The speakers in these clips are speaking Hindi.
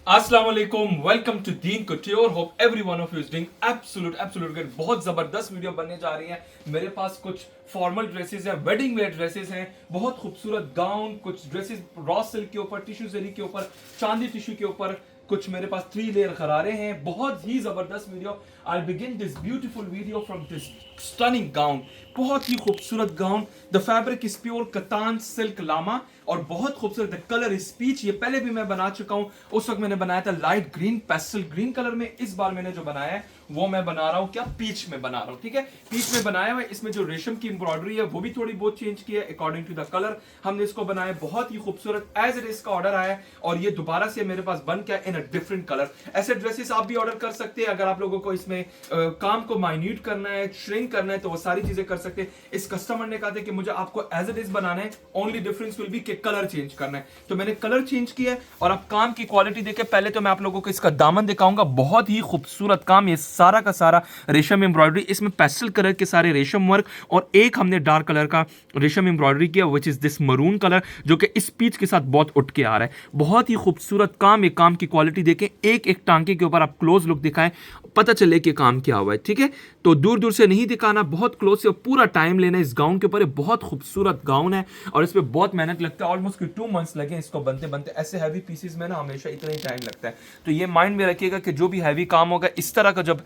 अस्सलाम वालेकुम, welcome to Deen couture. Hope every one of you is doing absolute good. बहुत जबरदस्त वीडियो बनने जा रही है। मेरे पास कुछ फॉर्मल ड्रेसेस है, वेडिंग वेयर ड्रेसेस हैं, बहुत खूबसूरत गाउन, कुछ ड्रेसेस रॉ सिल्क के ऊपर, टिश्यू जरी के ऊपर, चांदी टिश्यू के ऊपर, कुछ मेरे पास 3 लेयर खरारे हैं। बहुत ही जबरदस्त video. I begin this beautiful video from this stunning gown. बहुत ही खूबसूरत gown. The fabric is pure Katan silk लामा और बहुत खूबसूरत। The colour is peach. ये पहले भी मैं बना चुका हूं। उस वक्त मैंने बनाया था light green pastel green colour में। इस बार मैंने जो बनाया है वो मैं बना रहा हूं क्या, पीच में बना रहा हूं। ठीक है, पीच में बनाया हुआ है। इसमें जो रेशम की एम्ब्रॉयडरी है वो भी थोड़ी बहुत चेंज की है अकॉर्डिंग टू द कलर। हमने इसको बनाया बहुत ही खूबसूरत। एज इट इज का ऑर्डर आया है और ये दोबारा से मेरे पास बन गया इन अ डिफरेंट कलर। ऐसे ड्रेसेस आप भी ऑर्डर कर सकते हैं। अगर आप लोगों को इसमें काम को माइन्यूट करना है, श्रिंक करना है, तो वो सारी चीजें कर सकते हैं। इस कस्टमर ने कहा था कि मुझे आपको एज इट इज बनाना है, ओनली डिफरेंस विल बी कि कलर चेंज करना है। तो मैंने कलर चेंज किया है और अब काम की क्वालिटी देखे। पहले तो मैं आप लोगों को इसका दामन दिखाऊंगा। बहुत ही खूबसूरत काम, ये सारा का सारा रेशम एम्ब्रॉयडरी। इसमें पेस्टल कलर के सारे रेशम वर्क और एक हमने डार्क कलर का रेशम एम्ब्रॉयडरी किया, which is this maroon colour, जो कि इस पीच के साथ बहुत उठ के आ रहा है। बहुत ही खूबसूरत काम। ये काम की क्वालिटी देखें, एक एक टांके के ऊपर आप क्लोज लुक दिखाएं, पता चले कि काम क्या हुआ है। ठीक है, तो दूर दूर से नहीं दिखाना, बहुत क्लोज से पूरा टाइम लेना इस गाउन के ऊपर। बहुत खूबसूरत गाउन है और इस पे बहुत मेहनत लगता है। ऑलमोस्ट 2 मंथ्स लगे इसको बनते बनते। ऐसे हैवी पीसेस में ना हमेशा इतना ही टाइम लगता है। तो ये माइंड में रखिएगा कि जो भी हैवी काम होगा, इस तरह का जब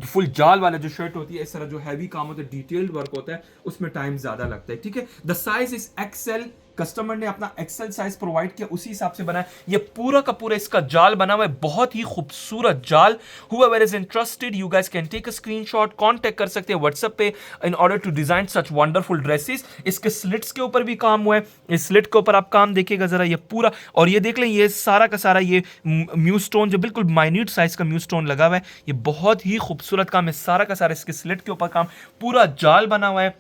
फुल जाल वाला जो शर्ट होती है, इस तरह जो हैवी काम होता है, डिटेल्ड वर्क होता है, उसमें टाइम ज्यादा लगता है। ठीक है, the size is XL. Customer ने अपना एक्सेल साइज प्रोवाइड किया, उसी हिसाब से बनाया। ये पूरा का पूरा इसका जाल बना हुआ है, बहुत ही खूबसूरत जाल। whoever is interested, you guys can take a screenshot, contact कर सकते हैं व्हाट्सएप पे in order to design such wonderful dresses. इसके स्लिट्स के ऊपर भी काम हुआ है। इस स्लिट के ऊपर आप काम देखिएगा जरा, ये पूरा। और ये देख लें, ये सारा का सारा ये म्यू स्टोन, जो बिल्कुल माइन्यूट साइज का म्यू स्टोन लगा हुआ है। ये बहुत ही खूबसूरत काम है। सारा का सारा इसके स्लिट के ऊपर काम, पूरा जाल बना हुआ है।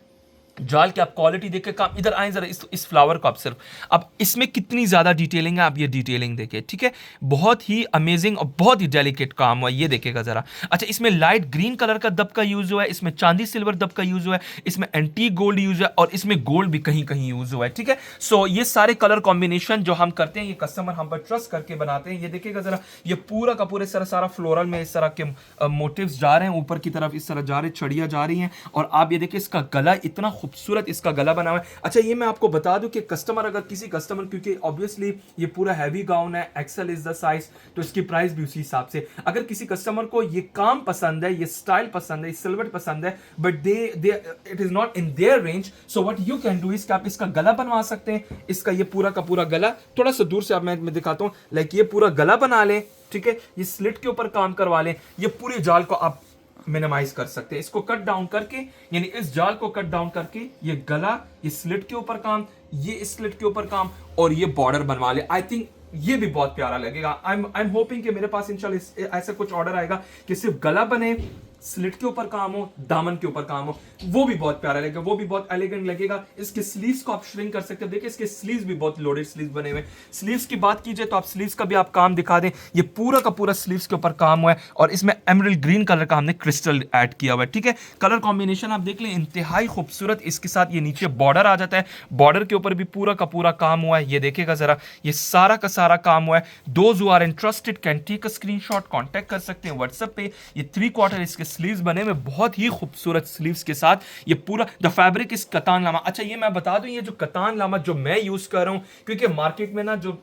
जाल की आप क्वालिटी देख के काम। इधर आए जरा, इस फ्लावर को आप सिर्फ, अब इसमें कितनी ज्यादा डिटेलिंग है, आप ये डिटेलिंग देखिए। ठीक है, बहुत ही अमेजिंग और बहुत ही डेलिकेट काम हुआ, ये देखिएगा जरा। अच्छा, इसमें लाइट ग्रीन कलर का दब का यूज हुआ है, इसमें चांदी सिल्वर दब का यूज हुआ है, इसमें एंटीक गोल्ड यूज है और इसमें गोल्ड भी कहीं कहीं यूज हुआ है। ठीक है, सो ये सारे कलर कॉम्बिनेशन जो हम करते हैं, ये कस्टमर हम पर ट्रस्ट करके बनाते हैं। ये देखिएगा जरा, ये पूरा का पूरा सारा फ्लोरल में इस तरह के मोटिव्स जा रहे हैं ऊपर की तरफ, इस तरह जा रहे, छड़ियां जा रही हैं। और आप ये देखिए, इसका गला इतना खूबसूरत इसका गला बना हुआ है। अच्छा, ये मैं आपको बता दूं कि कस्टमर, अगर किसी कस्टमर, क्योंकि ऑब्वियसली ये पूरा हैवी गाउन है, एक्सेल इज द साइज, तो इसकी प्राइस भी उसी हिसाब से। अगर किसी कस्टमर को ये काम पसंद है, ये स्टाइल पसंद है, ये सिल्वर पसंद है, but they it is not in their range, so what you can do is, आप इसका गला बनवा सकते हैं। इसका ये पूरा का पूरा गला, थोड़ा सा दूर से आप मैं दिखाता हूं, लाइक ये पूरा गला बना लें। ठीक है, ये स्लिट के ऊपर काम करवा लें। ये पूरे जाल को आप मिनिमाइज कर सकते हैं, इसको कट डाउन करके, यानी इस जाल को कट डाउन करके, ये गला, ये स्लिट के ऊपर काम, ये इस स्लिट के ऊपर काम और ये बॉर्डर बनवा ले। आई थिंक ये भी बहुत प्यारा लगेगा। आई एम होपिंग कि मेरे पास इंशाल्लाह ऐसा कुछ ऑर्डर आएगा कि सिर्फ गला बने, स्लिट के ऊपर काम हो, दामन के ऊपर काम हो, वो भी बहुत प्यारा लगेगा, वो भी बहुत एलिगेंट लगेगा। इसके स्लीव्स को आप श्रिंक कर सकते हैं। देखिए, इसके स्लीव्स भी बहुत लोडेड स्लीव्स बने हुए हैं। स्लीव्स की बात कीजिए तो आप स्लीव्स का भी आप काम दिखा दें। ये पूरा का पूरा स्लीव्स के ऊपर काम हुआ है और इसमें एमरल्ड ग्रीन कलर का हमने क्रिस्टल ऐड किया हुआ है। ठीक है, कलर कॉम्बिनेशन आप देख लें, इंतहाई खूबसूरत। इसके साथ ये नीचे बॉर्डर आ जाता है, बॉर्डर के ऊपर भी पूरा का पूरा काम हुआ है। ये देखिएगा जरा, ये सारा का सारा काम हुआ है। Those who are interested can take a screenshot, contact कर सकते हैं व्हाट्सएप पे। ये 3/4 इसके स्लीव्स बने हुए, बहुत ही खूबसूरत स्लीव्स के साथ। ये पूरा द फैब्रिक इस कतान लामा। अच्छा, ये मैं बता दूं, ये जो कतान लामा जो मैं यूज कर रहा हूं, क्योंकि मार्केट में ना जो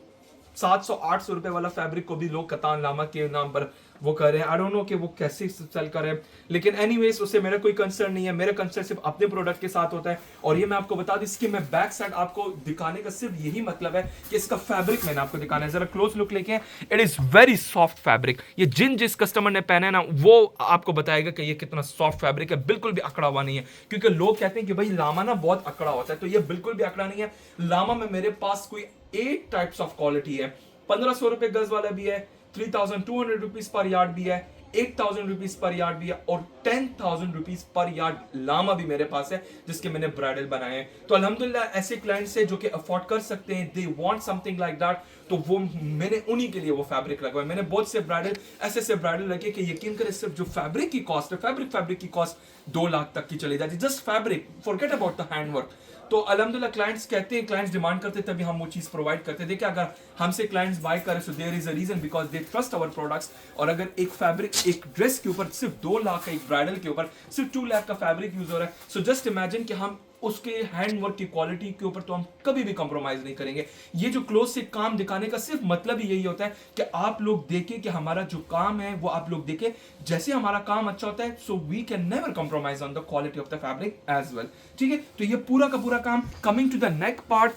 700-800 रुपए वाला फैब्रिक को भी लोग कतान लामा के नाम पर वो कर रहे हैं। आई डोंट नो कि वो कैसे सेल कर रहे हैं, लेकिन एनीवेज उससे मेरा कोई कंसर्न नहीं है। मेरा कंसर्न सिर्फ अपने प्रोडक्ट के साथ होता है। और ये मैं आपको बता दूं, इसकी मैं बैक साइड आपको दिखाने का सिर्फ यही मतलब है कि इसका फैब्रिक मैंने आपको दिखाना है। जरा क्लोज लुक लेके, it is very soft fabric. ये जिस कस्टमर ने पहना है ना, वो आपको बताएगा कि ये कितना सॉफ्ट फैब्रिक है। बिल्कुल भी अकड़ा हुआ नहीं है, क्योंकि लोग कहते हैं कि भाई लामा ना बहुत अकड़ा होता है, तो ये बिल्कुल भी अकड़ा नहीं है। लामा में मेरे पास कोई 8 टाइप्स ऑफ क्वालिटी है। 1500 रुपए गज वाला भी है, 3200 रुपीज पर यार्ड भी है, 8000 रुपीज पर यार्ड भी है और 10000 रुपीज पर यार्ड लामा भी मेरे पास है, जिसके मैंने ब्राइडल बनाए हैं। तो अल्हम्दुलिल्लाह ऐसे क्लाइंट्स है जो कि अफोर्ड कर सकते हैं, they want something like that, तो वो मैंने उन्हीं के लिए वो फैब्रिक लगवाया। मैंने बहुत से ब्राइडल ऐसे ब्राइडल लगे कि यकीन करें, सिर्फ जो फैब्रिक की कॉस्ट है, फैब्रिक की कॉस्ट 2 लाख तक की चली जाती है। Just fabric, forget about the handwork. तो अल्हम्दुलिल्लाह क्लाइंट्स कहते हैं, क्लाइंट्स डिमांड करते हैं, तभी हम वो चीज़ प्रोवाइड करते हैं। देखिए अगर हमसे क्लाइंट्स बाय करें so there is a reason, because they trust our products. और अगर एक फैब्रिक, एक ड्रेस के ऊपर सिर्फ 2 लाख का, एक ब्राइडल के ऊपर सिर्फ 2 लाख का फैब्रिक यूज हो रहा है, सो जस्ट इमेजिन कि हम उसके हैंड वर्क की क्वालिटी के ऊपर तो हम कभी भी कॉम्प्रोमाइज नहीं करेंगे। ये जो क्लोज से काम दिखाने का सिर्फ मतलब ही यही होता है कि आप लोग देखें कि हमारा जो काम है वो आप लोग देखें, जैसे हमारा काम अच्छा होता है so we can never compromise on the quality of the fabric as well. ठीक है, तो ये पूरा का पूरा काम। Coming to the neck part,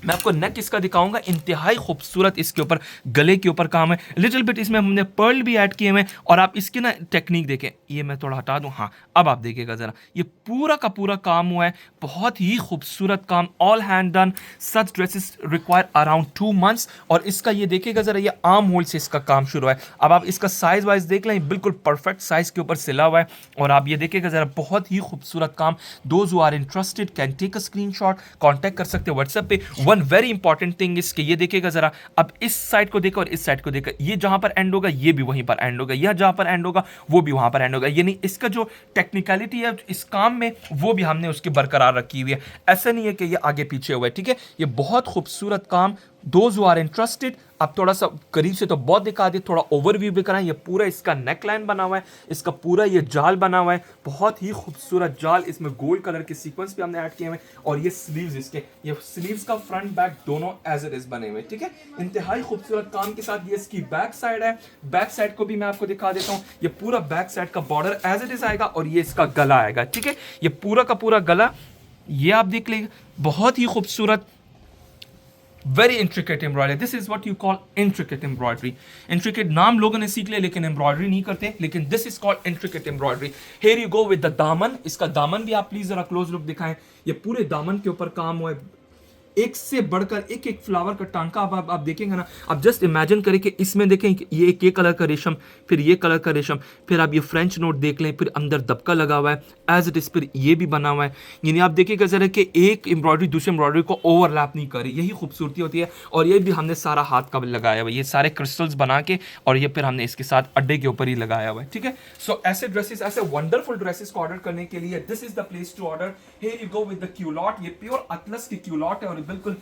मैं आपको नेक इसका दिखाऊंगा, इंतहाई खूबसूरत इसके ऊपर गले के ऊपर काम है। लिटिल बिट इसमें हमने पर्ल भी ऐड किए हुए हैं। और आप इसकी ना टेक्निक देखें, ये मैं थोड़ा हटा दूं, हाँ अब आप देखिएगा ज़रा, ये पूरा का पूरा काम हुआ है, बहुत ही खूबसूरत काम, ऑल हैंड डन। सच ड्रेसेस रिक्वायर अराउंड 2 months। और इसका ये देखिएगा ज़रा, ये आर्म होल से इसका काम शुरू है। अब आप इसका साइज़ वाइज देख लें, बिल्कुल परफेक्ट साइज़ के ऊपर सिला हुआ है। और आप ये देखिएगा ज़रा, बहुत ही खूबसूरत काम। Those who are interested can take a screenshot, contact कर सकते हैं व्हाट्सएप पे। वन वेरी इंपॉर्टेंट थिंग इसके, ये देखिएगा जरा, अब इस साइड को देखो और इस साइड को देखो, ये जहां पर एंड होगा ये भी वहीं पर एंड होगा, यह जहां पर एंड होगा वो भी वहां पर एंड होगा। यानी इसका जो टेक्निकलिटी है इस काम में वो भी हमने उसकी बरकरार रखी हुई है। ऐसा नहीं है कि ये आगे पीछे हुआ है। ठीक है, ये बहुत खूबसूरत काम। दोज हु आर इंटरेस्टेड, अब थोड़ा सा करीब से तो बहुत दिखा दिया, थोड़ा ओवरव्यू भी कराएं। ये पूरा इसका नेक लाइन बना हुआ है, इसका पूरा ये जाल बना हुआ है, बहुत ही खूबसूरत जाल। इसमें गोल्ड कलर के सीक्वेंस भी हमने ऐड किए हुए हैं। और ये स्लीव्स, इसके ये स्लीव्स का फ्रंट बैक दोनों एज इट इज बने हुए। ठीक है, इंतहाई खूबसूरत काम के साथ ये इसकी बैक साइड है। बैक साइड को भी मैं आपको दिखा देता हूँ। ये पूरा बैक साइड का बॉर्डर एज इट इज आएगा और ये इसका गला आएगा। ठीक है, ये पूरा का पूरा गला, ये आप देख लीजिए, बहुत ही खूबसूरत, very intricate embroidery. This is what you call intricate embroidery. Intricate नाम लोगों ने सीख लिया लेकिन एम्ब्रॉयडरी नहीं करते, लेकिन this is called intricate embroidery. Here you go with the दामन। इसका दामन भी आप प्लीज जरा क्लोज लुक दिखाएं। ये पूरे दामन के ऊपर काम हुआ है, एक से बढ़कर एक एक फ्लावर का टांका। अब आप देखेंगे ना, आप जस्ट इमेजिन करें कि इसमें देखें ये एक ये कलर का रेशम, फिर ये कलर का रेशम, फिर आप ये फ्रेंच नोट देख लें, फिर अंदर दबका लगा हुआ है एज इट इज, फिर ये भी बना हुआ है। यानी आप देखिएगा जरा कि एक एम्ब्रॉयडरी दूसरे एम्ब्रॉयडरी को ओवरलैप नहीं कर रही, यही खूबसूरती होती है। और ये भी हमने सारा हाथ का लगाया हुआ है, ये सारे क्रिस्टल्स बना के, और ये फिर हमने इसके साथ अड्डे के ऊपर ही लगाया हुआ है। ठीक है, सो ऐसे ड्रेसेस, ऐसे वंडरफुल ड्रेसेस को ऑर्डर करने के लिए this is the place to order. Here you go with the culotte. ये प्योर अटलस की क्यूलॉट है और बिल्कुल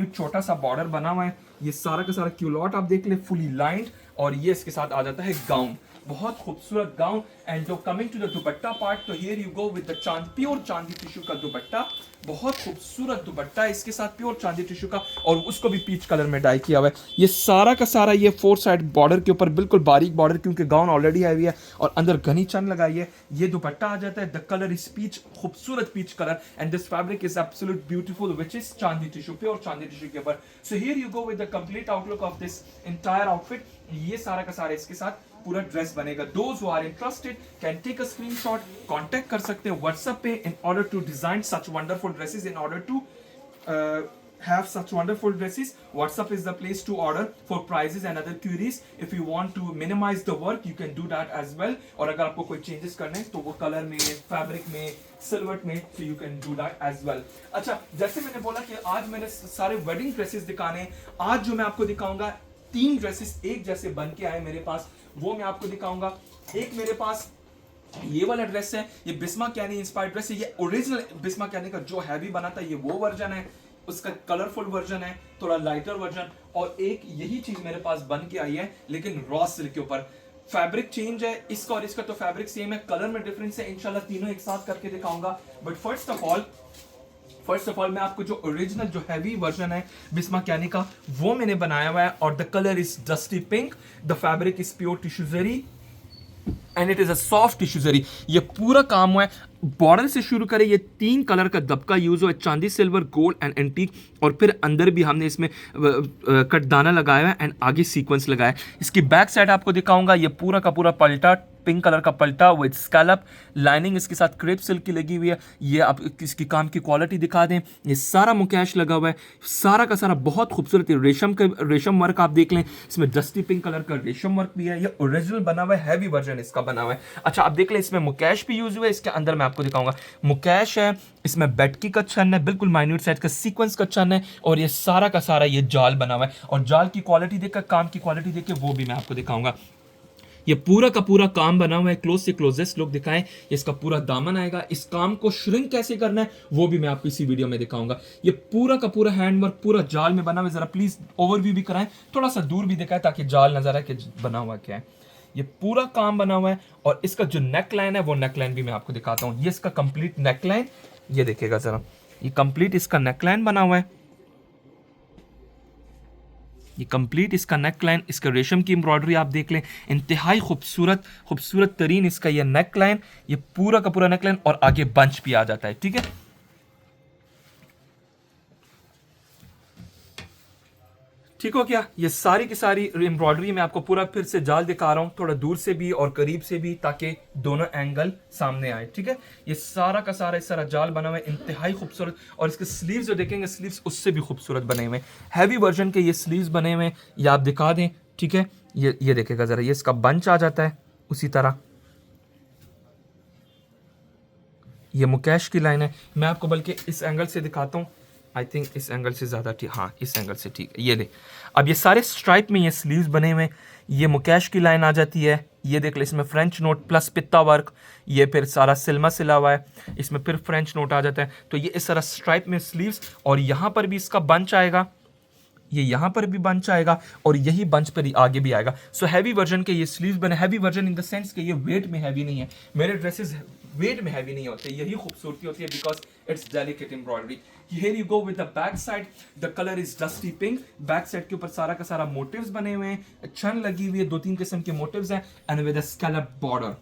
छोटा सा बॉर्डर बना हुआ है। ये सारा का सारा क्यूलॉट आप देख ले, फुली लाइंड। और ये इसके साथ आ जाता है गाउन, बहुत खूबसूरत गाउन। एंड जो coming to the dupatta part, तो here you go with the pure chandi tissue का दुपट्टा, बहुत खूबसूरत दुपट्टा है इसके साथ प्योर चांदी टिश्यू का, और उसको भी पीच कलर में डाई किया हुआ है। ये सारा का सारा ये 4 साइड बॉर्डर के ऊपर बिल्कुल बारीक बॉर्डर, क्योंकि गाउन ऑलरेडी हैवी है और अंदर घनी चन लगाई है। ये दुपट्टा आ जाता है, द कलर इज पीच, खूबसूरत peach colour. And this fabric is absolute beautiful which is chandi tissue, pure chandi tissue के ऊपर। So here you go with the complete outlook of this entire outfit. ये सारा का सारा इसके साथ पूरा ड्रेस बनेगा। Those who are interested can take a screenshot, contact कर सकते हैं व्हाट्सएप पे in order to design such wonderful dresses, in order to have such wonderful dresses. WhatsApp is the place to order for prices and other queries. If you want to minimize the work, you can do that as well. और अगर आपको कोई changes करने हैं तो वो कलर में, फैब्रिक में, सिल्वर में, so you can do that as well. अच्छा, जैसे मैंने बोला कि आज मैंने सारे वेडिंग ड्रेसेस दिखाने हैं। आज जो मैं आपको दिखाऊंगा 3 ड्रेसेस एक जैसे बन के आए मेरे पास, वो मैं आपको दिखाऊंगा। एक मेरे पास ये वाला ड्रेस है, ये बिस्मा कैनी इंस्पायर्ड ड्रेस है। ये ओरिजिनल बिस्मा कैनी का जो हैवी बना था, ये वो वर्जन है, उसका कलरफुल वर्जन है, थोड़ा लाइटर वर्जन। और एक यही चीज मेरे पास बन के आई है लेकिन रॉ सिल्क के ऊपर। फैब्रिक चेंज है इसका और इसका, तो फैब्रिक सेम है, कलर में डिफरेंस है। इंशाल्लाह तीनों एक साथ करके दिखाऊंगा। बट फर्स्ट ऑफ ऑल मैं आपको जो ओरिजिनल जो हैवी वर्जन है बिस्मा कैनी का, वो मैंने बनाया हुआ है। और the colour is dusty pink, the fabric is pure tissue zari and it is a soft tissue zari. ये पूरा काम हुआ है, बॉर्डर से शुरू करें, ये 3 कलर का दबका यूज हुआ है, चांदी, सिल्वर, गोल्ड एंड एंटीक। और फिर अंदर भी हमने इसमें कटदाना लगाया है एंड आगे सीक्वेंस लगाया है। इसकी बैक साइड आपको दिखाऊंगा, ये पूरा का पूरा पलटा, पिंक कलर का पलटा विद स्कैलप, लाइनिंग इसके साथ क्रेप सिल्क की लगी हुई है। ये आप इसकी काम की क्वालिटी दिखा दें, ये सारा मुकैश लगा हुआ है, सारा का सारा बहुत खूबसूरत रेशम वर्क आप देख लें, इसमें डस्टी पिंक कलर का रेशम वर्क भी है। ये ओरिजिनल बना हुआ है, हैवी वर्जन इसका बना हुआ है। अच्छा, आप देख लें, इसमें मुकैश भी यूज हुआ है। इसके अंदर मैं आपको दिखाऊंगा, मुकैश है, इसमें बेटकी का छन है, बिल्कुल माइन्यूट साइज का सीक्वेंस का छन है, और ये सारा का सारा ये जाल बना हुआ है। और जाल की क्वालिटी देखकर, काम की क्वालिटी देख के वो भी मैं आपको दिखाऊंगा। ये पूरा का पूरा काम बना हुआ है, क्लोज से क्लोजेस्ट लुक दिखाएं। इसका पूरा दामन आएगा, इस काम को श्रिंक कैसे करना है वो भी मैं आपको इसी वीडियो में दिखाऊंगा। ये पूरा का पूरा हैंडवर्क पूरा जाल में बना हुआ है। जरा प्लीज ओवरव्यू भी कराएं, थोड़ा सा दूर भी दिखाएं ताकि जाल नजर आए कि बना हुआ क्या है। ये पूरा काम बना हुआ है और इसका जो नेक लाइन है वो नेक लाइन भी मैं आपको दिखाता हूँ। ये इसका कंप्लीट नेक लाइन, ये देखिएगा जरा, ये कंप्लीट इसका नेक लाइन बना हुआ है। ये कंप्लीट इसका नेक लाइन, इसका रेशम की एम्ब्रॉयडरी आप देख लें, इंतहाई खूबसूरत तरीन इसका ये नेक लाइन, ये पूरा का पूरा नेक लाइन और आगे बंच भी आ जाता है। ठीक है, ठीक हो गया। ये सारी की सारी एम्ब्रॉयडरी मैं आपको पूरा फिर से जाल दिखा रहा हूँ, थोड़ा दूर से भी और करीब से भी, ताकि दोनों एंगल सामने आए। ठीक है, ये सारा का सारा इस तरह जाल बना हुआ है, इंतहाई खूबसूरत। और इसके स्लीव्स जो देखेंगे, स्लीव्स उससे भी खूबसूरत बने हुए हैं। हैवी वर्जन के ये स्लीव्स बने हुए हैं, ये आप दिखा दें। ठीक है, ये देखेगा जरा, ये इसका बंच आ जाता है उसी तरह। ये मुकेश की लाइन है, मैं आपको बल्कि इस एंगल से दिखाता हूँ। आई थिंक इस एंगल से ज़्यादा ठीक, हाँ इस एंगल से ठीक है। ये देख, अब ये सारे स्ट्राइप में ये स्लीव्स बने हुए हैं। ये मुकेश की लाइन आ जाती है, ये देख ले, इसमें फ्रेंच नोट प्लस पित्ता वर्क, ये फिर सारा सिल्मा सिला हुआ है, इसमें फिर फ्रेंच नोट आ जाता है। तो ये इस तरह स्ट्राइप में स्लीव्स, और यहाँ पर भी इसका बंच आएगा, ये यहाँ पर भी बंच आएगा और यही बंच पर आगे भी आएगा। सो हैवी वर्जन के ये स्लीव्स बने, heavy version in the sense कि ये वेट में हैवी नहीं है। मेरे ड्रेसेस वेट में हैवी नहीं होते, यही खूबसूरती होती है, because it's delicate embroidery. Here you go with the back side. The color is dusty pink. Back side के ऊपर सारा का सारा मोटिव्स बने हुए हैं, छन लगी हुई है, 2-3 किस्म के मोटिव्स हैं, and with a scallop border.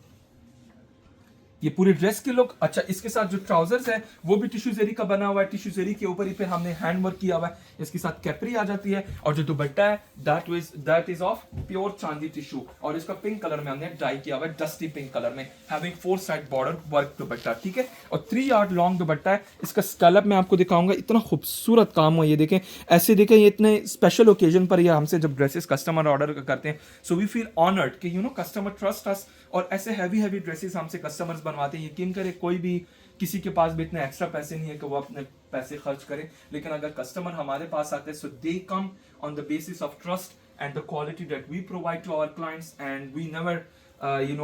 ये पूरी ड्रेस के लुक। अच्छा, इसके साथ जो ट्राउजर्स है वो भी टिश्यू जरी का बना हुआ है, टिश्यू जरी के ऊपर ही फिर हमने हैंड वर्क किया हुआ है। इसके साथ कैपरी आ जाती है, और जो दुपट्टा है that is of pure chandi tissue, और इसका पिंक कलर में हमने डाई किया हुआ है, डस्टी पिंक कलर में, हैविंग 4 साइड बॉर्डर वर्क दुपट्टा। ठीक है, और 3 यार्ड लॉन्ग दुपट्टा है। इसका स्कैलप मैं आपको दिखाऊंगा, इतना खूबसूरत काम हुआ, ये देखें, ऐसे देखें, ये इतने स्पेशल ओकेजन पर या हमसे जब ड्रेसेस कस्टमर ऑर्डर करते हैं, सो वी फील ऑनर्ड कि कस्टमर ट्रस्ट अस, और ऐसे हैवी ड्रेसेस हमसे कस्टमर्स बनवाते हैं। यकीन करें, कोई भी किसी के पास भी इतने एक्स्ट्रा पैसे नहीं है कि वो अपने पैसे खर्च करे, लेकिन अगर कस्टमर हमारे पास आते हैं, so they come on the basis of trust and the quality that we provide to our clients, and we never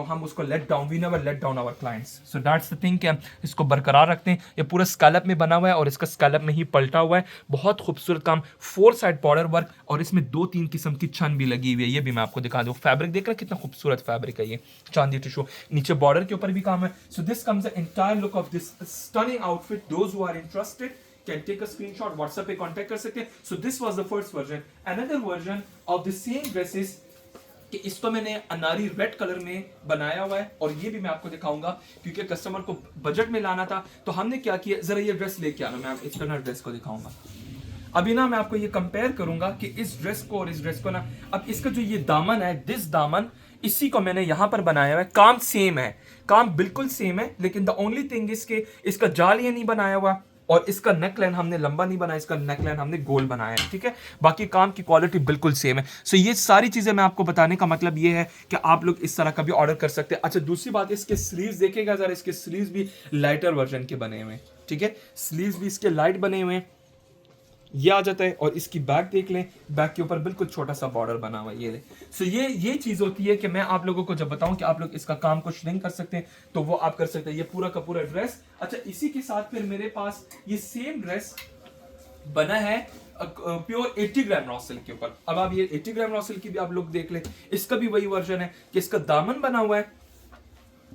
हम उसको let down, we never let down our clients. So that's the thing कि हम इसको बरकरार रखते हैं। ये पूरा स्कैलप में बना हुआ है और इसका स्कैलप में ही पलटा हुआ है, बहुत खूबसूरत काम, 4 साइड बॉर्डर वर्क, और इसमें 2-3 किस्म की छन भी लगी हुई है। ये भी मैं आपको दिखा दूँ, फैब्रिक देख रहे हैं कितना खूबसूरत फैब्रिक है, ये चांदी टिश्यू, नीचे बॉर्डर के ऊपर भी काम है। So this comes the entire look of this stunning outfit. Those who are interested can take a screenshot, WhatsApp पे contact कर सकते हैं। So this was the first version. Another version of the same dresses कि इसको मैंने अनारी रेड कलर में बनाया हुआ है, और ये भी मैं आपको दिखाऊंगा क्योंकि कस्टमर को बजट में लाना था। तो हमने क्या किया, जरा ये ड्रेस लेके आना, मैं इस तरह ड्रेस को दिखाऊंगा। अभी ना मैं आपको ये कंपेयर करूंगा कि इस ड्रेस को और इस ड्रेस को ना, अब इसका जो ये दामन है, दिस दामन, इसी को मैंने यहां पर बनाया हुआ है। काम सेम है, काम बिल्कुल सेम है, लेकिन द ओनली थिंग इज के इसका जाल ये नहीं बनाया हुआ, और इसका नेक लाइन हमने लंबा नहीं बनाया, इसका नेक लाइन हमने गोल बनाया है। ठीक है, बाकी काम की क्वालिटी बिल्कुल सेम है। सो ये सारी चीजें मैं आपको बताने का मतलब ये है कि आप लोग इस तरह का भी ऑर्डर कर सकते हैं। अच्छा, दूसरी बात, इसके स्लीव्स देखेगा जरा, इसके स्लीव्स भी लाइटर वर्जन के बने हुए हैं। ठीक है, स्लीव्स भी इसके लाइट बने हुए हैं, ये आ जाता है, और इसकी बैक देख लें, बैक के ऊपर बिल्कुल छोटा सा बॉर्डर बना हुआ है, ये ले। सो ये चीज होती है कि मैं आप लोगों को जब बताऊं कि आप लोग इसका काम को श्रिंक कर सकते हैं, तो वो आप कर सकते हैं। ये पूरा का पूरा ड्रेस। अच्छा, इसी के साथ फिर मेरे पास ये सेम ड्रेस बना है प्योर 80 ग्राम रॉ सिल्क के ऊपर। अब आप ये 80 ग्राम रॉ सिल्क की भी आप लोग देख लें, इसका भी वही वर्जन है कि इसका दामन बना हुआ है,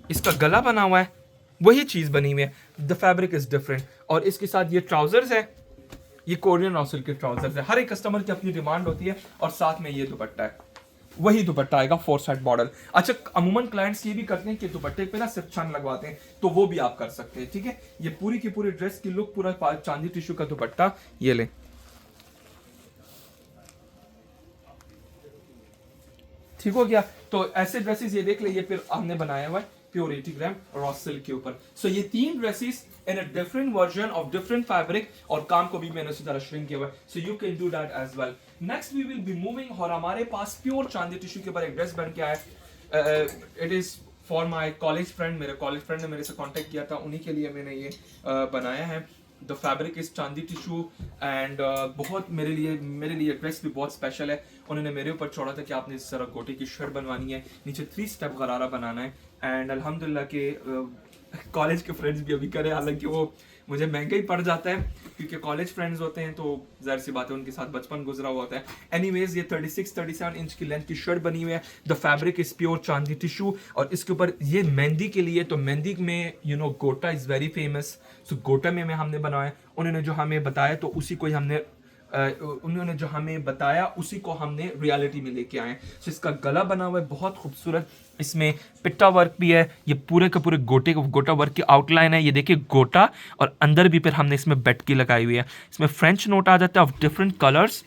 इसका गला बना हुआ है, वही चीज बनी हुई है, द फैब्रिक इज डिफरेंट। और इसके साथ ये ट्राउजर्स है, ये कोरियन रॉ सिल्क के ट्राउजर्स है। हर एक कस्टमर की अपनी डिमांड होती है, और साथ में ये दुपट्टा है, वही दुपट्टा आएगा 4 साइड बॉर्डर। अच्छा, अमूमन क्लाइंट्स ये भी करते हैं कि दुपट्टे पे ना सिर्फ छन लगवाते हैं, तो वो भी आप कर सकते हैं। ठीक है, ये पूरी की पूरी ड्रेस की लुक, पूरा चांदी टिश्यू का दुपट्टा, ये ले। ठीक हो गया। तो ऐसे ड्रेसेस ये देख ले, ये फिर हमने बनाया हुआ है प्योर 80 ग्राम रॉ सिल्क के ऊपर। सो ये 3 dresses in a different version of different fabric, और काम को भी मैंने उसी तरह श्रिंक किया हुआ है। So you can do that as well. Next we will be moving, और हमारे पास प्योर चांदी टिश्यू के ऊपर एक ड्रेस बन के आया है। It is for my college friend, मेरे कॉलेज फ्रेंड ने मेरे से कॉन्टेक्ट किया था, उन्हीं के लिए मैंने ये बनाया है। The fabric is chandi tissue, and बहुत मेरे लिए ड्रेस भी बहुत स्पेशल है, उन्होंने मेरे ऊपर छोड़ा था कि आपने इस तरह गोटे की शर्ट बनवानी है, नीचे 3 स्टेप गरारा बनाना है। एंड अल्हम्दुलिल्लाह के कॉलेज के फ्रेंड्स भी अभी करे, हालांकि वो मुझे महंगा ही पड़ जाता है क्योंकि कॉलेज फ्रेंड्स होते हैं तो जाहिर सी बात है उनके साथ बचपन गुजरा हुआ होता है। एनीवेज ये 36-37 इंच की लेंथ की शर्ट बनी हुई है। The fabric is pure chandi tissue और इसके ऊपर ये मेहंदी के लिए, तो मेहंदी में गोटा इज़ वेरी फेमस, सो गोटा में हमने बनाया। उन्होंने जो हमें बताया तो उसी को ही हमने उन्होंने जो हमें बताया उसी को हमने रियलिटी में लेके आए। सो इसका गला बना हुआ है बहुत खूबसूरत, इसमें पिट्टा वर्क भी है, ये पूरे के पूरे गोटा वर्क की आउटलाइन है। ये देखिए गोटा, और अंदर भी फिर हमने इसमें बेटकी लगाई हुई है। इसमें फ्रेंच नोट आ जाता है of different colours,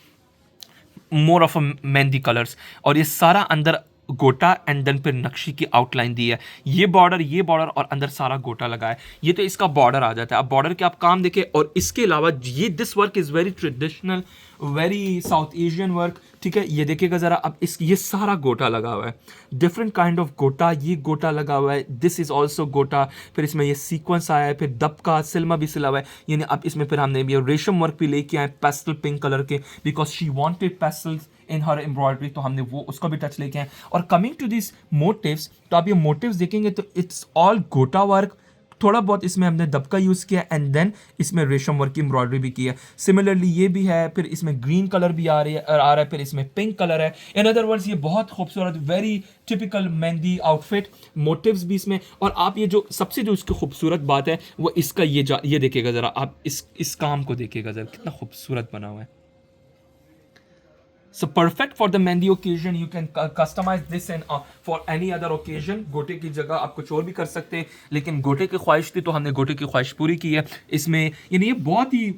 more of a mehndi colours, और ये सारा अंदर गोटा एंड देन फिर नक्शी की आउटलाइन दी है। ये बॉर्डर और अंदर सारा गोटा लगा है। ये तो इसका बॉर्डर आ जाता है। अब बॉर्डर के आप काम देखें, और इसके अलावा ये this work is very traditional, very South Asian work, ठीक है। ये देखिएगा ज़रा, अब ये सारा गोटा लगा हुआ है, डिफरेंट काइंड ऑफ गोटा, ये गोटा लगा हुआ है, दिस इज़ ऑल्सो गोटा। फिर इसमें ये सीक्वेंस आया है, फिर दबका सिल्मा भी सिला हुआ है, यानी अब इसमें फिर हमने ये रेशम वर्क भी लेके आए पेस्टल पिंक कलर के, because she wanted pastels in her embroidery, तो हमने वो उसका भी टच लेके आए। और कमिंग टू दिस मोटिव्स, तो आप ये मोटिव्स देखेंगे तो इट्स ऑल गोटा वर्क, थोड़ा बहुत इसमें हमने दबका यूज़ किया एंड देन इसमें रेशम वर्क की एम्ब्रॉयडरी भी की है। सिमिलरली ये भी है, फिर इसमें ग्रीन कलर भी आ रहा है, फिर इसमें पिंक कलर है। इन अदर वर्ड्स ये बहुत खूबसूरत, very typical mehndi outfit, motifs भी इसमें। और आप ये जो सबसे जो इसकी खूबसूरत बात है वो इसका ये देखिएगा ज़रा, आप इस काम को देखिएगा ज़रा, कितना खूबसूरत बना हुआ है। So perfect for the mehndi occasion. You can customize this and for any other occasion. गोटे की जगह आप कुछ और भी कर सकते हैं, लेकिन गोटे की ख्वाहिश थी तो हमने गोटे की ख्वाहिश पूरी की है। इसमें यानी ये बहुत ही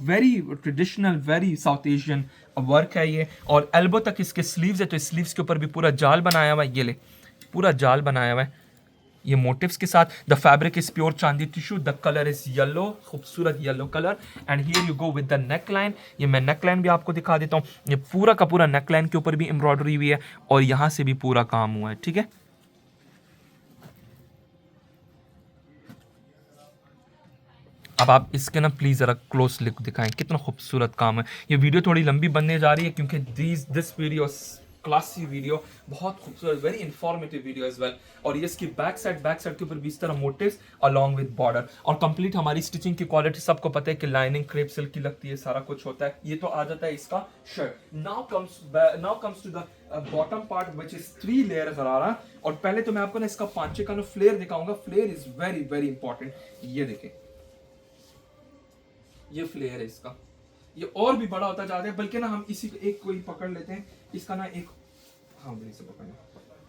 very traditional, very South Asian work है ये। और एल्बो तक इसके स्लीव्स है, तो स्लीव्स के ऊपर भी पूरा जाल बनाया हुआ है। ये ले, पूरा जाल बनाया हुआ है ये मोटिव्स के साथ। The fabric is pure chandi tissue, the colour is yellow, खूबसूरत yellow colour. And here you go with the neck line. ये मैं नेक लाइन भी आपको दिखा देता हूँ। ये पूरा का पूरा नेक लाइन के ऊपर भी एम्ब्रॉयडरी हुई है और यहाँ से भी पूरा काम हुआ है, ठीक है। अब आप इसके ना प्लीज़ ज़रा क्लोज लुक दिखाएं, कितना खूबसूरत काम है। ये वीडियो थोड़ी लंबी बनने जा रही है क्योंकि दिस वीडियो क्लासी वीडियो, बहुत खूबसूरत, very informative video as well. और ये इसकी बैक साइड के ऊपर भी इस तरह मोटिव्स अलॉन्ग विद बॉर्डर। और कंप्लीट हमारी स्टिचिंग की क्वालिटी सबको पता है कि लाइनिंग क्रेप सिल्क की लगती है, सारा कुछ होता है। ये तो आ जाता है इसका shirt. Now comes to the bottom part which is 3 layer gharara. और पहले तो मैं आपको ना इसका पांचे का ना फ्लेयर दिखाऊंगा। Flare is very very important. ये देखें, ये फ्लेयर है इसका, ये और भी बड़ा होता जाता है, बल्कि ना हम इसी को एक को ही पकड़ लेते हैं। इसका ना एक, हाँ बड़ी से पकड़ना,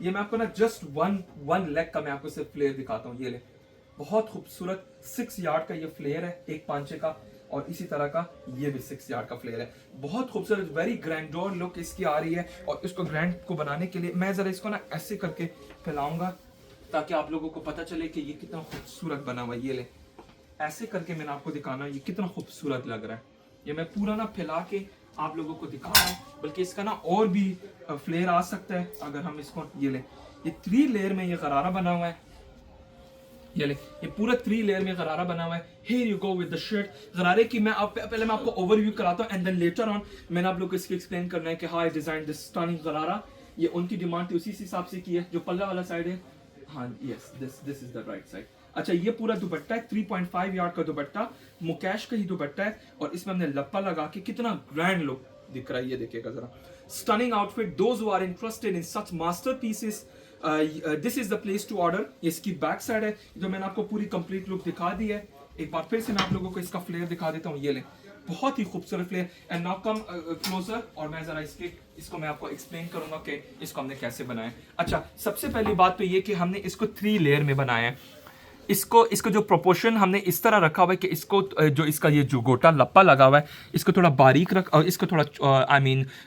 ये मैं आपको ना जस्ट वन लेग का मैं आपको सिर्फ फ्लेयर दिखाता हूँ। ये ले, बहुत खूबसूरत 6 यार्ड का ये फ्लेयर है एक पांचे का, और इसी तरह का ये भी 6 यार्ड का फ्लेयर है। बहुत खूबसूरत, वेरी ग्रैंडोर लुक इसकी आ रही है। और इसको ग्रैंड को बनाने के लिए मैं जरा इसको ना ऐसे करके फैलाऊंगा ताकि आप लोगों को पता चले कि ये कितना खूबसूरत बना हुआ है। ये ले, ऐसे करके मैंने आपको दिखाना ये कितना खूबसूरत लग रहा है। ये मैं पूरा ना फैला के आप लोगों को दिखा रहा हूँ, बल्कि इसका ना और भी फ्लेयर आ सकता है अगर हम इसको, ये ले, ये 3 लेयर में ये गरारा बना हुआ है। ये ले, ये पूरा 3 लेयर में गरारा बना हुआ है। Here you go with the shirt। गरारे की मैं पहले मैं आपको ओवरव्यू कराता हूँ एंड देन लेटर ऑन मैंने आप लोग को इसकी एक्सप्लेन करना है कि how I design this stunning गरारा। ये उनकी डिमांड थी, उसी हिसाब से की है। जो पल्ला वाला साइड है, हाँ yes, this is the right side. अच्छा, ये पूरा दुपट्टा है, 3.5 यार्ड का दुपट्टा, मुकेश का ही दुपट्टा है। और इसमें हमने लप्पा लगा के कितना ग्रैंड लुक दिख रहा है, ये देखिएगा जरा। Stunning outfit, those who are interested in such masterpieces, this is the place to order. ये इसकी बैक साइड है, जो मैंने आपको पूरी कंप्लीट लुक दिखा दी है। एक बार फिर से मैं आप लोगों को इसका फ्लेयर दिखा देता हूँ। ये ले, बहुत ही खूबसूरत flare. And now come closer, और मैं जरा इसको मैं आपको एक्सप्लेन करूंगा कि इसको हमने कैसे बनाया। अच्छा, सबसे पहली बात तो ये कि हमने इसको 3 लेयर में बनाया है। इसको जो प्रोपोर्शन हमने इस तरह रखा हुआ है कि इसको जो इसका ये जो गोटा लप्पा लगा हुआ है, इसको थोड़ा बारीक और इसको थोड़ा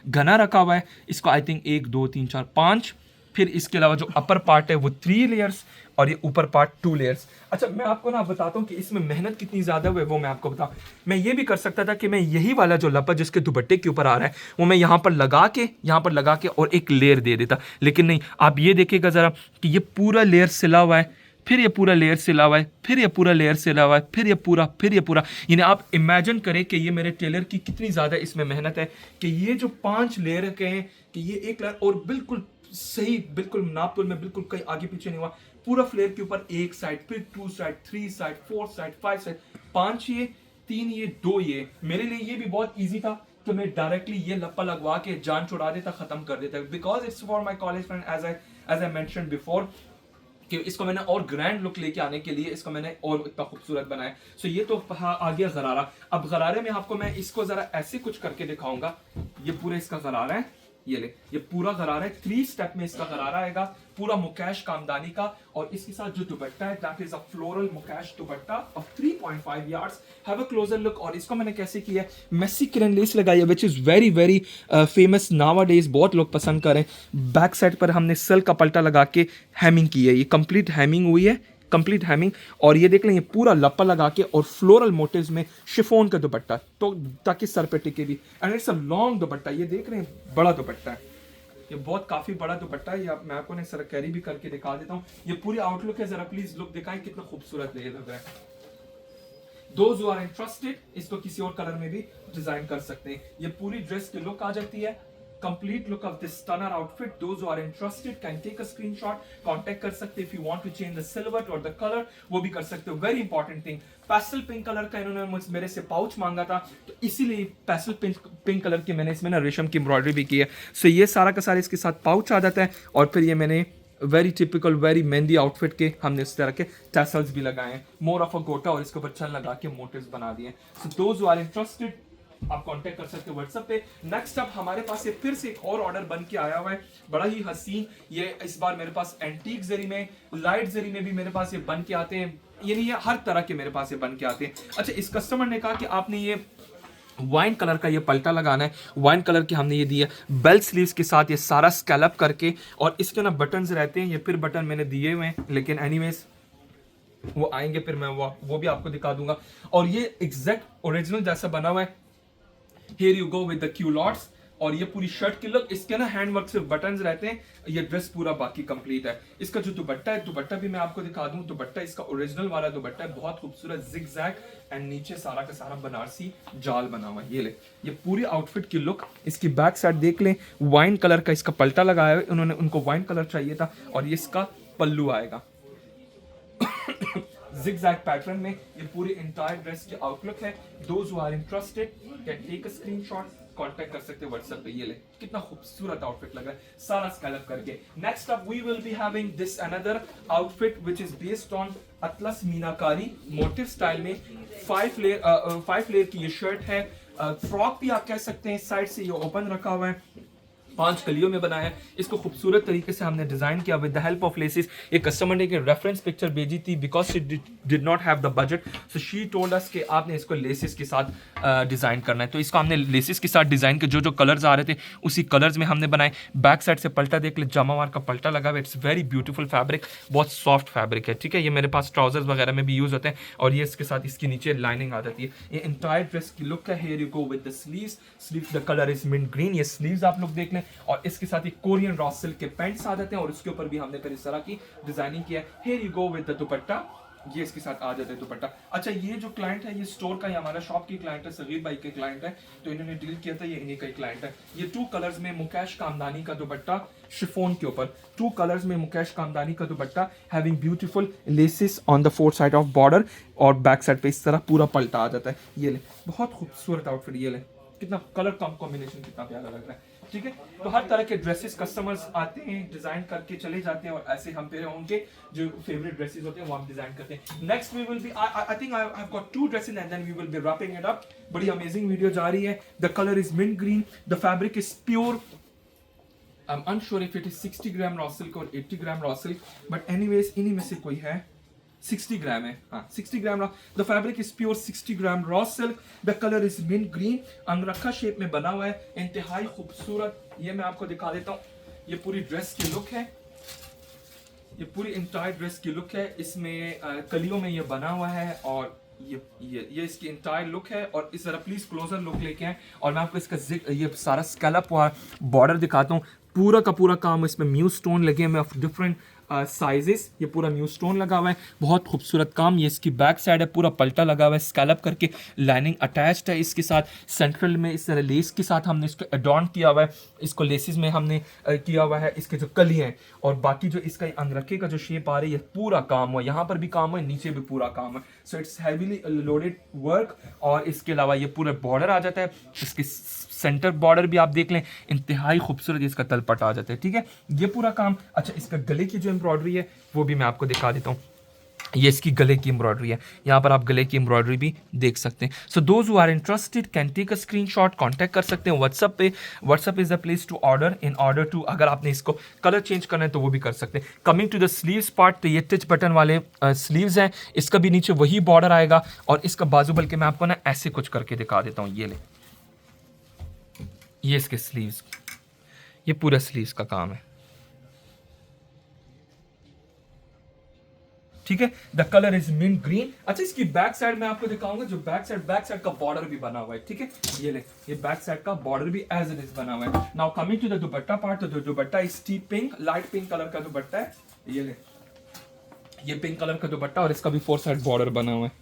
घना रखा हुआ है। इसको आई थिंक 1 2 3 4 5, फिर इसके अलावा जो अपर पार्ट है वो 3 लेयर्स और ये ऊपर पार्ट 2 लेयर्स। अच्छा, मैं आपको ना बताता हूँ कि इसमें मेहनत कितनी ज़्यादा हुई है, वो मैं आपको बताऊँ। मैं ये भी कर सकता था कि मैं यही वाला जो लप्पा जिसके दुपट्टे के ऊपर आ रहा है वो मैं यहाँ पर लगा के और एक लेयर दे देता, लेकिन नहीं। आप ये देखिएगा ज़रा कि ये पूरा लेयर सिला हुआ है, फिर ये पूरा लेयर सिला हुआ है, फिर ये पूरा लेयर सिला हुआ है, फिर ये पूरा। यानी आप इमेजिन करें कि ये मेरे टेलर की कितनी ज़्यादा इसमें मेहनत है कि ये जो 5 लेयर के हैं कि ये एक लेयर और बिल्कुल सही, बिल्कुल नापतोल में बिल्कुल कहीं आगे पीछे नहीं हुआ। पूरा फ्लेयर के ऊपर एक साइड, फिर 2 साइड, 3 साइड, 4 साइड, 5 साइड, 5 ये, 3 ये, 2 ये। मेरे लिए ये भी बहुत ईजी था कि मैं डायरेक्टली ये लप्पा लगवा के जान छुड़ा देता, खत्म कर देता, because it's for my college friend as I mention before कि इसको मैंने और ग्रैंड लुक लेके आने के लिए इसको मैंने और इतना खूबसूरत बनाया। सो ये तो आ गया गरारा। अब गरारे में आपको मैं इसको जरा ऐसे कुछ करके दिखाऊंगा। ये पूरा इसका गरारा है, ये ले, ये पूरा गरारा है, 3 स्टेप में इसका गरारा आएगा, पूरा मुकेश कामदानी का। और इसके साथ जो दुपट्टा है that is a floral Mukesh dupatta of 3.5 yards. Have a closure look. और इसको मैंने कैसे किया है, मेसी किरन लेस लगाई है which is very very famous nowadays, बहुत लोग पसंद करें। बैक साइड पर हमने सिल्क का पल्टा लगा के हैमिंग की है, ये कंप्लीट हैमिंग हुई है, कंप्लीट हैमिंग। और ये देख लें ये पूरा लप्पा लगा के और फ्लोरल मोटिव्स में शिफॉन का दुपट्टा, तो ताकि सर पे टिके भी। एंड इट्स अ लॉन्ग दुपट्टा, ये देख रहे हैं बड़ा दुपट्टा है, ये बहुत काफी बड़ा दुपट्टा है। ये मैं आपको ने सर कैरी भी करके दिखा देता हूँ। ये पूरी आउटलुक है, जरा प्लीज लुक दिखाएं कितना खूबसूरत ये लग रहा है। Those who are interested, इसको किसी और कलर में भी डिजाइन कर सकते हैं। ये पूरी ड्रेस की लुक आ जाती है, complete look of this stunner outfit. Those who are interested can take a screenshot, contact कर सकते हैं। If you want to change the silhouette or the color, वो भी कर सकते हो। Very important thing, pastel pink colour का इन्होंने मेरे से पाउच मांगा था, तो इसीलिए pastel pink कलर की मैंने इसमें ना रेशम की एम्ब्रॉयडरी भी की है। सो ये सारा का सारा इसके साथ पाउच आ जाता है। और फिर ये मैंने very typical very mehndi outfit के हमने इस तरह के टैसल्स भी लगाए हैं, मोर ऑफ अ गोटा, और इसके ऊपर चल लगा के मोटिव्स बना दिए। So those who are interested आप कांटेक्ट कर सकते हो व्हाट्सएप पे। नेक्स्ट अप हमारे पास ये फिर से एक और ऑर्डर बन के आया हुआ है, बड़ा ही हसीन। ये इस बार मेरे पास एंटीक जरी में, लाइट जरी में भी मेरे पास ये बन के आते हैं, यानी ये हर तरह के मेरे पास ये बन के आते हैं। अच्छा, इस कस्टमर ने कहा कि आपने ये वाइन कलर का ये पल्टा लगाना है, वाइन कलर के हमने ये दिया बेल स्लीव्स के साथ, ये सारा स्कैलप करके। और इसके ना बटन्स रहते हैं, ये फिर बटन मैंने दिए हुए हैं, लेकिन एनीवेज वो आएंगे फिर मैं वो भी आपको दिखा दूंगा। और ये एग्जैक्ट ओरिजिनल जैसा बना हुआ है। Here you go with the culottes। और ये पूरी शर्ट की लुक, इसके ना हैंड वर्क सिर्फ बटन्स रहते हैं, ये ड्रेस पूरा बाकी कंप्लीट है। इसका जो दुपट्टा है, दुपट्टा भी मैं आपको दिखा दूं। दुपट्टा इसका ओरिजिनल वाला दुपट्टा है, बहुत खूबसूरत जिगजैग, एंड नीचे सारा का सारा बनारसी जाल बना हुआ है। ये ले, ये पूरी आउटफिट की लुक। इसकी बैक साइड देख लें, वाइन कलर का इसका पल्टा लगाया है उन्होंने, उनको वाइन कलर चाहिए था। और ये इसका पल्लू आएगा zigzag पैटर्न में। ये पूरी एंटायर ड्रेस की आउटलुक है। Those who are interested can take a screenshot, contact कर सकते हो व्हाट्सएप पे। ये ले, कितना खूबसूरत आउटफिट लग रहा है सारा स्कैलप करके। Next up we will be having this another outfit which is based on atlas meenakari motif style में। 5 लेयर की ये शर्ट है, फ्रॉक भी आप कह सकते हैं। साइड से ये ओपन रखा हुआ है, 5 कलियों में बनाया है। इसको खूबसूरत तरीके से हमने डिजाइन किया with the help of laces. एक कस्टमर ने एक रेफरेंस पिक्चर भेजी थी, because she did not have the budget, so she told us कि आपने इसको लेसेस के साथ डिजाइन करना है। तो इसको हमने लेसेस के साथ डिजाइन के जो कलर्स आ रहे थे उसी कलर्स में हमने बनाए। बैक साइड से पल्टा देख ले, जमावार का पल्टा लगा हुआ है। इट्स वेरी ब्यूटीफुल फैब्रिक, बहुत सॉफ्ट फैब्रिक है, ठीक है। ये मेरे पास ट्राउजर्स वगैरह में भी यूज होते हैं। और ये इसके साथ इसके नीचे लाइनिंग आ जाती है। ये एंटायर ड्रेस की लुक है। Here you go with the sleeves the colour is mint green. ये स्लीव्स आप लोग देख लें। और इसके साथ एक कोरियन रॉ सिल्क के पैंट्स आ जाते हैं, और उसके ऊपर भी हमने फिर इस तरह की डिजाइनिंग किया है। Here you go with the दुपट्टा, ये इसके साथ आ जाता है दुपट्टा। अच्छा, ये जो क्लाइंट है ये स्टोर का, ये हमारा शॉप की क्लाइंट है, सगीर भाई के क्लाइंट है, तो इन्होंने डील किया था, ये इन्हीं का क्लाइंट है। ये 2 कलर्स में मुकेश कामदानी का दुपट्टा शिफॉन के ऊपर, 2 कलर्स में मुकेश कामदानी का दुपट्टा, having beautiful laces on the 4 side of border, और बैक साइड पे इस तरह पूरा पल्टा आ जाता है। ये ले, बहुत खूबसूरत आउटफिट। ये ले, कितना कलर कॉम्बिनेशन कितना प्यारा लग रहा है, ठीक है। तो हर तरह के ड्रेसेस कस्टमर्स आते हैं, डिजाइन करके चले जाते हैं, और ऐसे हम फिर उनके जो फेवरेट ड्रेसेस होते हैं वो हम डिजाइन करते हैं। Next we will be, I think I have got 2 dresses and then we will be wrapping it up. बड़ी अमेजिंग वीडियो जा रही है। The colour is mint green, the fabric is pure. I am unsure if it is 60 gram raw silk और 80 gram raw silk, but anyways इन्हीं में से कोई है। 60 ग्राम है, हाँ 60 gram. The fabric is pure 60 gram raw silk. The colour is mint green, अंगरखा शेप में बना हुआ है, इंतहाई खूबसूरत। ये मैं आपको दिखा देता हूँ, ये पूरी ड्रेस की लुक है, ये पूरी इंटायर ड्रेस की लुक है। इसमें कलियों में ये बना हुआ है, और ये इसकी इंटायर लुक है। और इस तरह प्लीज क्लोजर लुक लेके आए, और मैं आपको इसका ये सारा स्कैलप हुआ बॉर्डर दिखाता हूँ। पूरा का पूरा काम इसमें म्यूज स्टोन लगे हैं ऑफ डिफरेंट साइजेस। ये पूरा न्यू स्टोन लगा हुआ है, बहुत खूबसूरत काम। ये इसकी बैक साइड है, पूरा पल्टा लगा हुआ है, स्कैलप करके लाइनिंग अटैच्ड है इसके साथ। सेंट्रल में इस तरह लेस के साथ हमने इसको एडॉर्न किया हुआ है, इसको लेसिस में हमने किया हुआ है इसके जो कली हैं, और बाकी जो इसका अंगरखे का जो शेप आ रही है पूरा काम हुआ, यहाँ पर भी काम हुआ, नीचे भी पूरा काम है। So it's heavily loaded work. और इसके अलावा ये पूरा बॉर्डर आ जाता है, इसके सेंटर बॉर्डर भी आप देख लें, इंतहाई खूबसूरत इसका तलपट आ जाता है। ठीक है, ये पूरा काम। अच्छा, इसका गले की जो एम्ब्रॉयडरी है वो भी मैं आपको दिखा देता हूँ। ये इसकी गले की एम्ब्रॉयडरी है, यहाँ पर आप गले की एम्ब्रॉयडरी भी देख सकते हैं। So those who are interested can take a screenshot, contact कर सकते हैं व्हाट्सएप पे। WhatsApp is the place to order. In order to, अगर आपने इसको कलर चेंज करना है तो वो भी कर सकते हैं। Coming to the sleeves part, तो ये टिच बटन वाले स्लीव्स हैं, इसका भी नीचे वही बॉर्डर आएगा, और इसका बाजू बल्कि मैं आपको ना ऐसे कुछ करके दिखा देता हूँ। ये ले, ये इसके स्लीव्स, ये पूरा स्लीव्स का काम है। ठीक है, the colour is mint green. अच्छा, इसकी बैक साइड मैं आपको दिखाऊंगा, जो बैक साइड का बॉर्डर भी बना हुआ है। ठीक है, ये ले, ये बैक साइड का बॉर्डर भी एज इट इज बना हुआ है। Now coming to the dupatta part, तो दुपट्टा इस tea pink, light pink colour का दुपट्टा है। ये ले, ये पिंक कलर का दुपट्टा, और इसका भी 4 साइड बॉर्डर बना हुआ है।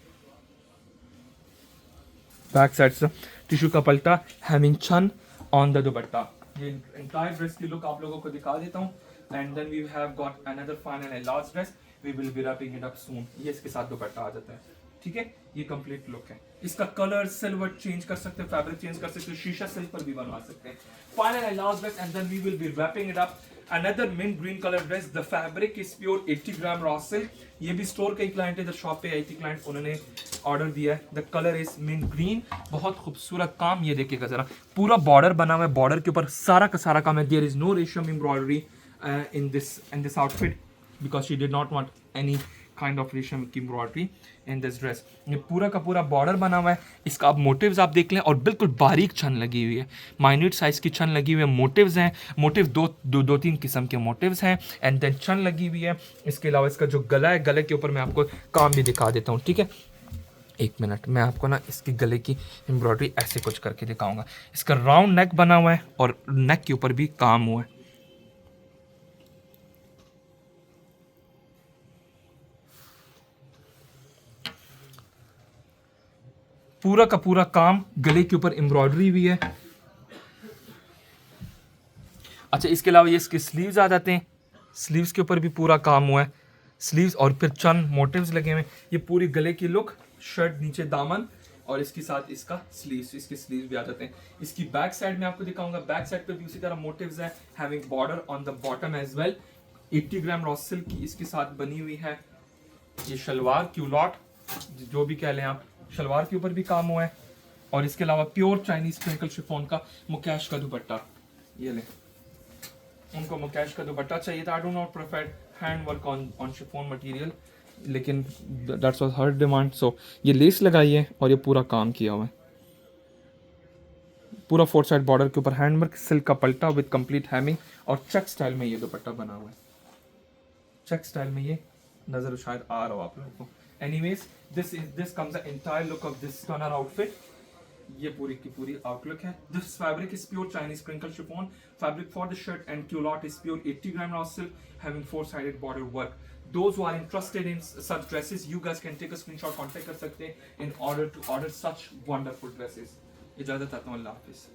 बैक साइड से टिश्यू का पल्टा, हैविंग छन ऑन द दुपट्टा। ये एंटायर ड्रेस की लुक आप लोगों को दिखा देता हूँ। And then we have got another final and last dress, we will be wrapping it up soon. ये इसके साथ दुपट्टा आ जाता है। ठीक है, ये कंप्लीट लुक है। इसका कलर सिल्वर चेंज कर सकते हैं, फैब्रिक चेंज कर सकते हैं, शीशा सिल्क पर भी बनवा सकते हैं। Final and last dress, and then we will be wrapping it up. Another mint green colour dress, the fabric is pure 80 gram raw silk. ये भी स्टोर का ही क्लाइंट है, द शॉप पे 80 क्लाइंट उन्होंने ऑर्डर दिया है। The colour is mint green, बहुत खूबसूरत काम। ये देखिएगा जरा, पूरा बॉर्डर बना हुआ है, बॉर्डर के ऊपर सारा का सारा काम है। देयर इज नो रेशम embroidery in this outfit because she did not want any kind of रेशम की एम्ब्रॉयडरी इन दिस ड्रेस। ये पूरा का पूरा बॉर्डर बना हुआ है, इसका आप मोटिव्स आप देख लें, और बिल्कुल बारीक छन लगी हुई है, माइन्यूट साइज की छन लगी हुई है। मोटिव्स हैं, मोटिव दो तीन किस्म के मोटिव्स हैं, एंड देन छन लगी हुई है। इसके अलावा इसका जो गला है, गले के ऊपर मैं आपको काम भी दिखा देता हूँ। ठीक है, एक मिनट, मैं आपको ना इसकी गले की एम्ब्रॉयडरी ऐसे कुछ करके दिखाऊंगा। इसका राउंड नेक बना हुआ है, और नेक के ऊपर भी काम हुआ है। पूरा का पूरा काम, गले के ऊपर एम्ब्रॉयडरी भी है। अच्छा, इसके अलावा ये इसके स्लीव्स आ जाते हैं, स्लीव्स के ऊपर भी पूरा काम हुआ है। स्लीव्स और फिर चंद मोटिव्स लगे हुए हैं। ये पूरी गले की लुक, शर्ट नीचे दामन, और इसके साथ इसका स्लीव्स, इसके स्लीव्स भी आ जाते हैं। इसकी बैक साइड में आपको दिखाऊंगा, बैक साइड पे भी उसी तरह मोटिव्स हैं, having border on the bottom as well. 80 gram raw silk की इसके साथ बनी हुई है ये शलवार, क्यूलॉट जो भी कह लें आप, शलवार के ऊपर भी काम हुआ है। और इसके अलावा प्योर चाइनीज क्रिंकल शिफॉन का मुकैश का दुपट्टा। ये ले, उनको मुकैश का दुपट्टा चाहिए था। I do not prefer hand work on chiffon material, लेकिन दैट्स वाज हर डिमांड। सो ये लेस लगाई है, और ये पूरा काम किया हुआ है, पूरा 4 साइड बॉर्डर के ऊपर हैंड वर्क, सिल्क का पल्टा विद कंप्लीट हैमिंग, और चेक स्टाइल में ये दुपट्टा बना हुआ है। चेक स्टाइल में ये नजर शायद आ रहा हो आप लोगों को। Anyways, this comes the entire look of this stunner outfit. ये पूरी की पूरी आउटलुक है। This fabric is pure Chinese crinkle chiffon. Fabric for the shirt and culotte is pure 80 gram raw silk, having 4-sided border work. Those who are interested in such dresses, you guys can take a screenshot, contact कर सकते हैं in order to order such wonderful dresses. इजाजत चाहता हूँ, अल्लाह हाफिज़।